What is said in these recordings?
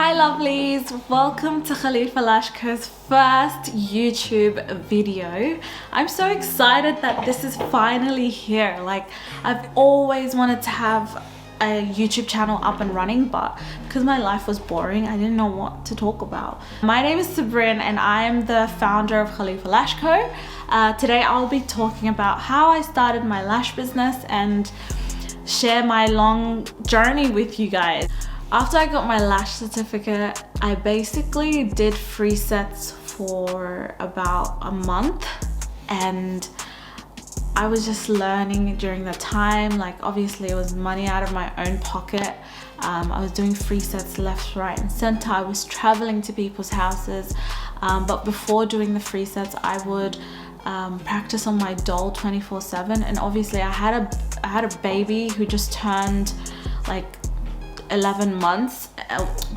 Hi lovelies, welcome to Khalifa Lashko's first YouTube video. I'm so excited that this is finally here. Like, I've always wanted to have a YouTube channel up and running, but because my life was boring, I didn't know what to talk about. My name is Sabrin and I am the founder of Khalifa Lashko. Today I'll be talking about how I started my lash business and share my long journey with you guys. After I got my lash certificate, I basically did free sets for about a month, and I was just learning during the time. Like, obviously it was money out of my own pocket. I was doing free sets left, right and center. I was traveling to people's houses, but before doing the free sets I would practice on my doll 24/7. And obviously I had a baby who just turned like 11 months.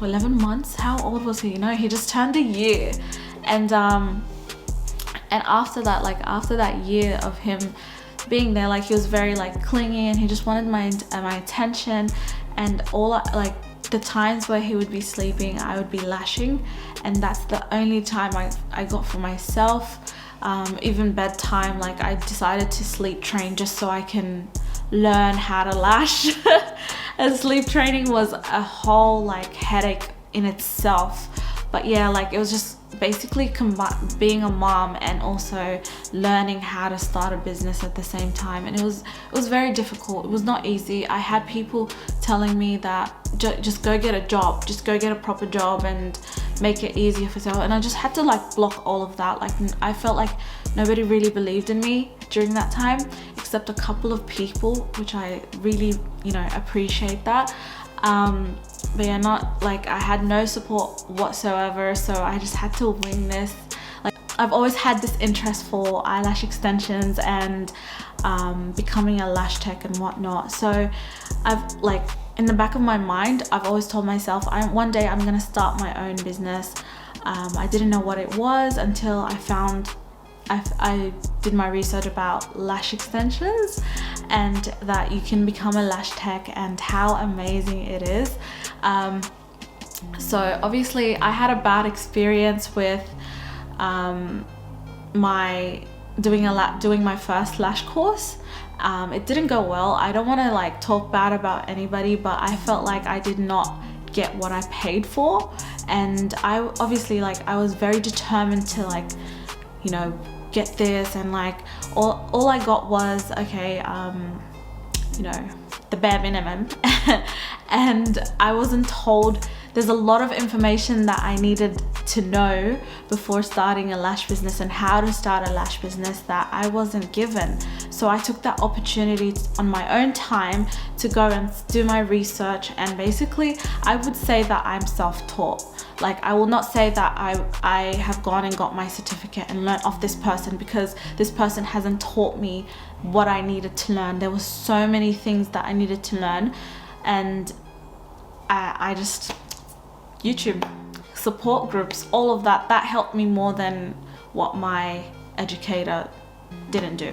11 months? How old was he? No, he just turned a year. And after that year of him being there, like, he was very like clingy and he just wanted my attention. And the times where he would be sleeping, I would be lashing, and that's the only time I got for myself. Even bedtime, like, I decided to sleep train just so I can learn how to lash. And sleep training was a whole like headache in itself. But yeah, like, it was just basically being a mom and also learning how to start a business at the same time. And it was very difficult. It was not easy. I had people telling me that just go get a job, just go get a proper job and make it easier for yourself. And I just had to like block all of that. Like, I felt like nobody really believed in me during that time, except a couple of people, which I really, appreciate that. But yeah, not like, I had no support whatsoever, so I just had to wing this. Like, I've always had this interest for eyelash extensions and becoming a lash tech and whatnot. So I've, like, in the back of my mind, I've always told myself, one day I'm gonna start my own business. I didn't know what it was until I did my research about lash extensions and that you can become a lash tech and how amazing it is. So obviously I had a bad experience with doing my first lash course. It didn't go well. I don't want to like talk bad about anybody, but I felt like I did not get what I paid for. And I obviously, like, I was very determined to get this, and like all I got was the bare minimum. And I wasn't told. There's a lot of information that I needed to know before starting a lash business and how to start a lash business that I wasn't given. So I took that opportunity on my own time to go and do my research, and basically I would say that I'm self-taught. Like, I will not say that I have gone and got my certificate and learned off this person, because this person hasn't taught me what I needed to learn. There were so many things that I needed to learn, and I just, YouTube, support groups, all of that helped me more than what my educator didn't do,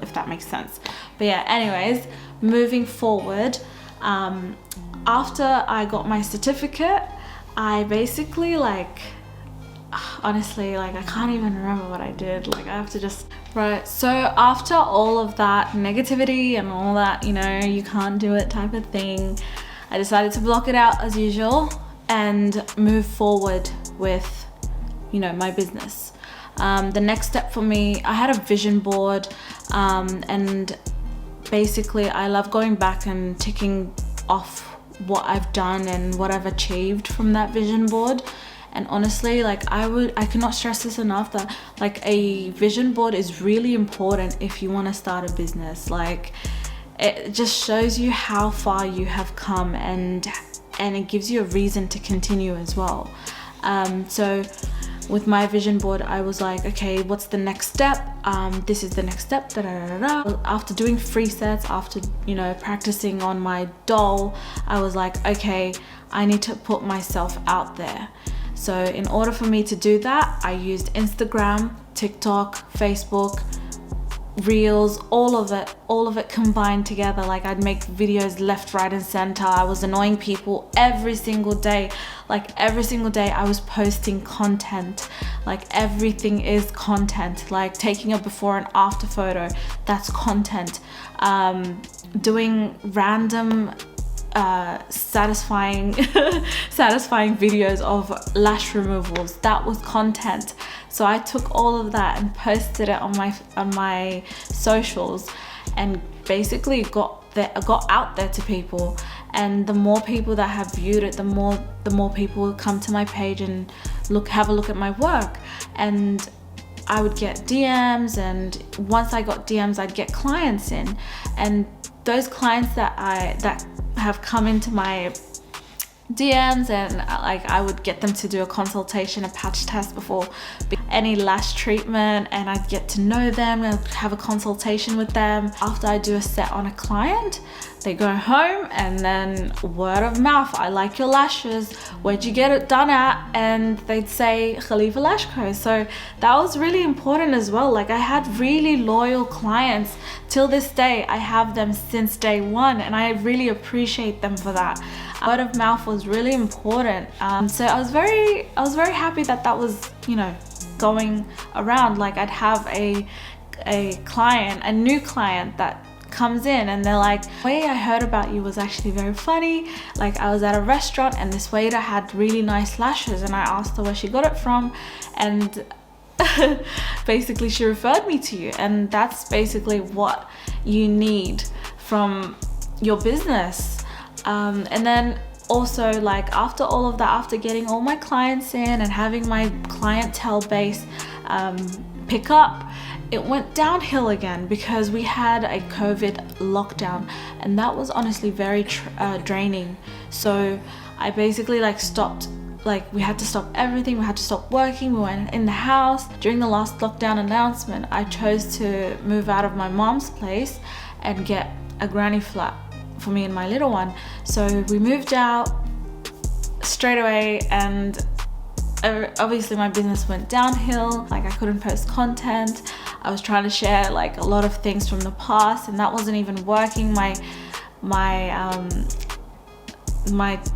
if that makes sense. But yeah, anyways, moving forward, after I got my certificate, I basically, like, honestly, like, I can't even remember what I did. Like, I have to just, right. So after all of that negativity and all that, you can't do it type of thing, I decided to block it out as usual and move forward with, my business. The next step for me, I had a vision board, and basically I love going back and ticking off what I've done and what I've achieved from that vision board. And honestly, like, I cannot stress this enough, that like a vision board is really important if you want to start a business. Like, it just shows you how far you have come, and it gives you a reason to continue as well. So with my vision board, I was like, okay, what's the next step? This is the next step. After doing free sets, after practicing on my doll, I was like, okay, I need to put myself out there. So in order for me to do that, I used Instagram, TikTok, Facebook, reels, all of it combined together. Like I'd make videos left, right and center. I was annoying people every single day. Like every single day I was posting content. Like everything is content. Like taking a before and after photo, that's content. Doing random satisfying videos of lash removals, that was content. So I took all of that and posted it on my socials, and basically got out there to people. And the more people that have viewed it, the more people will come to my page and have a look at my work. And I would get DMs, and once I got DMs, I'd get clients in. And those clients that have come into my DMs, and like I would get them to do a consultation, a patch test before any lash treatment, and I'd get to know them and have a consultation with them. After I do a set on a client, they go home, and then word of mouth, I like your lashes, where'd you get it done at? And they'd say Khalifa Lash Co. So that was really important as well. Like I had really loyal clients till this day. I have them since day one, and I really appreciate them for that. Word of mouth was really important. So I was very happy that was, you know, going around. Like I'd have a client, a new client that comes in, and they're like, the way I heard about you was actually very funny. Like I was at a restaurant and this waiter had really nice lashes, and I asked her where she got it from, and basically she referred me to you. And that's basically what you need from your business. And then also, like after all of that, after getting all my clients in and having my clientele base pick up, it went downhill again because we had a COVID lockdown, and that was honestly very draining. So I basically stopped, we had to stop everything. We had to stop working. We went in the house. During the last lockdown announcement, I chose to move out of my mom's place and get a granny flat for me and my little one. So we moved out straight away, and obviously my business went downhill. Like I couldn't post content. I was trying to share a lot of things from the past, and that wasn't even working. My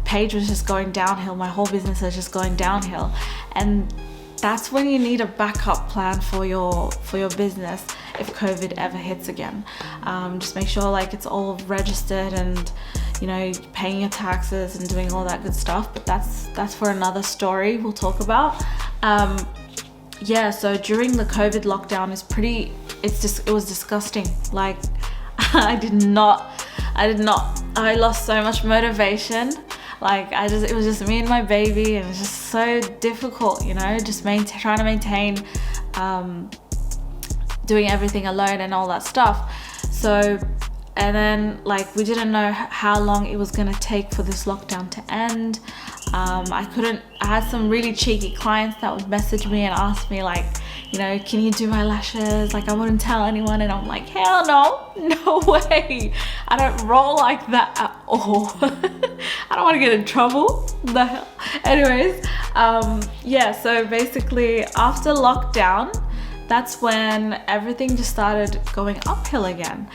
page was just going downhill. My whole business was just going downhill. And that's when you need a backup plan for your business if COVID ever hits again. Just make sure it's all registered, and paying your taxes and doing all that good stuff. But that's for another story we'll talk about. Yeah, so during the COVID lockdown it was disgusting. I lost so much motivation. It was just me and my baby, and it's just so difficult, just trying to maintain doing everything alone and all that stuff. So, and then we didn't know how long it was gonna take for this lockdown to end. I had some really cheeky clients that would message me and ask me can you do my lashes? I wouldn't tell anyone, and I'm like, hell no way. I don't roll like that at all. I don't want to get in trouble. The hell. Anyways, yeah, so basically after lockdown, that's when everything just started going uphill again.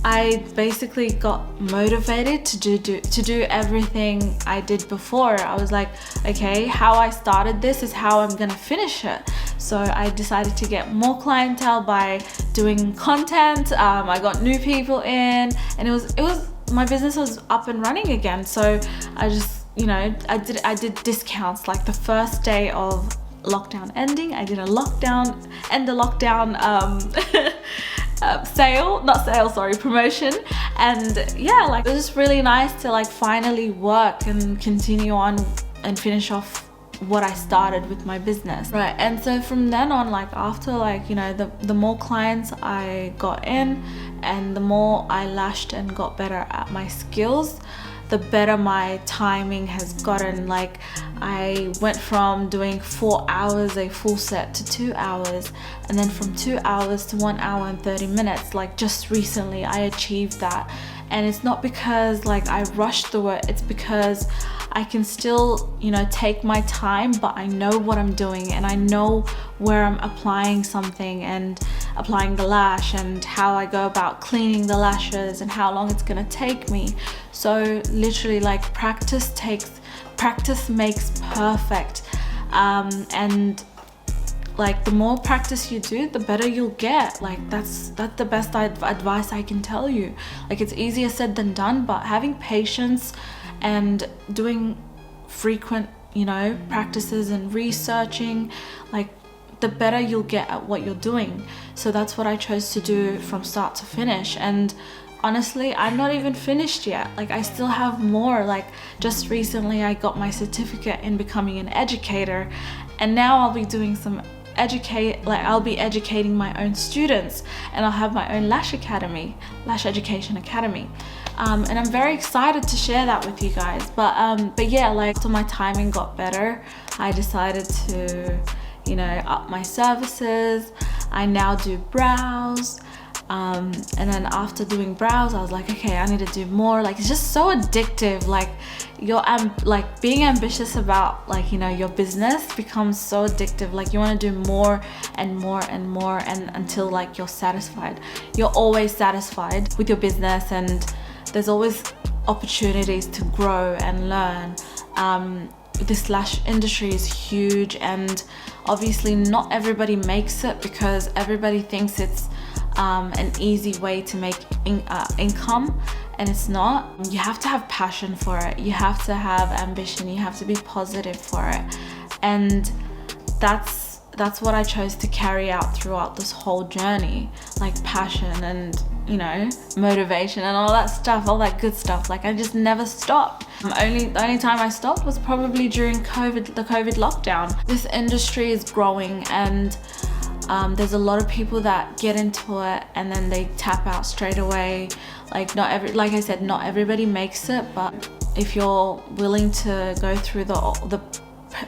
I basically got motivated to do everything I did before. I was like, okay, how I started this is how I'm gonna finish it. So I decided to get more clientele by doing content. I got new people in, and it was my business was up and running again. So I just I did discounts. The first day of lockdown ending, I did a end the lockdown promotion. And yeah, it was just really nice to finally work and continue on and finish off what I started with my business, right? And so from then on, after the more clients I got in, and the more I lashed and got better at my skills, the better my timing has gotten. I went from doing 4 hours a full set to 2 hours, and then from 2 hours to 1 hour and 30 minutes. Just recently I achieved that, And it's not because like I rushed through it, it's because I can still, you know, take my time, but I know what I'm doing and I know where I'm applying something and applying the lash and how I go about cleaning the lashes and how long it's gonna take me. So literally, like, practice makes perfect. And like, the more practice you do, the better you'll get. Like, that's the best advice I can tell you. Like, it's easier said than done, but having patience and doing frequent, you know, practices and researching, like, the better you'll get at what you're doing. So that's what I chose to do from start to finish. And honestly, I'm not even finished yet. Like, I still have more. Like, just recently I got my certificate in becoming an educator, and now I'll be doing some I'll be educating my own students, and I'll have my own lash education academy. And I'm very excited to share that with you guys. But yeah, like, so my timing got better. I decided to, you know, up my services. I now do brows. And then after doing brows, I was like, okay, I need to do more. Like, it's just so addictive. Like, like, being ambitious about, like, you know, your business becomes so addictive. Like, you want to do more and more and more, and until, like, you're satisfied. You're always satisfied with your business, and there's always opportunities to grow and learn. This lash industry is huge, and obviously not everybody makes it because everybody thinks it's an easy way to make income, and it's not. You have to have passion for it, you have to have ambition, you have to be positive for it, and that's what I chose to carry out throughout this whole journey. Like, passion and, you know, motivation and all that stuff, all that good stuff. Like, I just never stopped. The only time I stopped was probably during the COVID lockdown. This industry is growing, and there's a lot of people that get into it and then they tap out straight away. Like, like I said, not everybody makes it, but if you're willing to go through the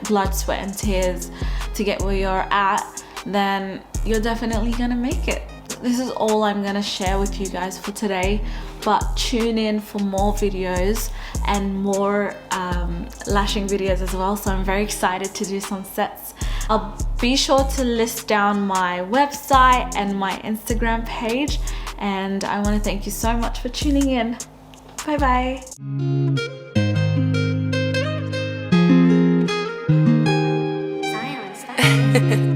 blood, sweat and tears to get where you're at, then you're definitely gonna make it. This is all I'm gonna share with you guys for today, but tune in for more videos and more lashing videos as well. So I'm very excited to do some sets. I'll be sure to list down my website and my Instagram page, and I want to thank you so much for tuning in. Bye bye. Silence.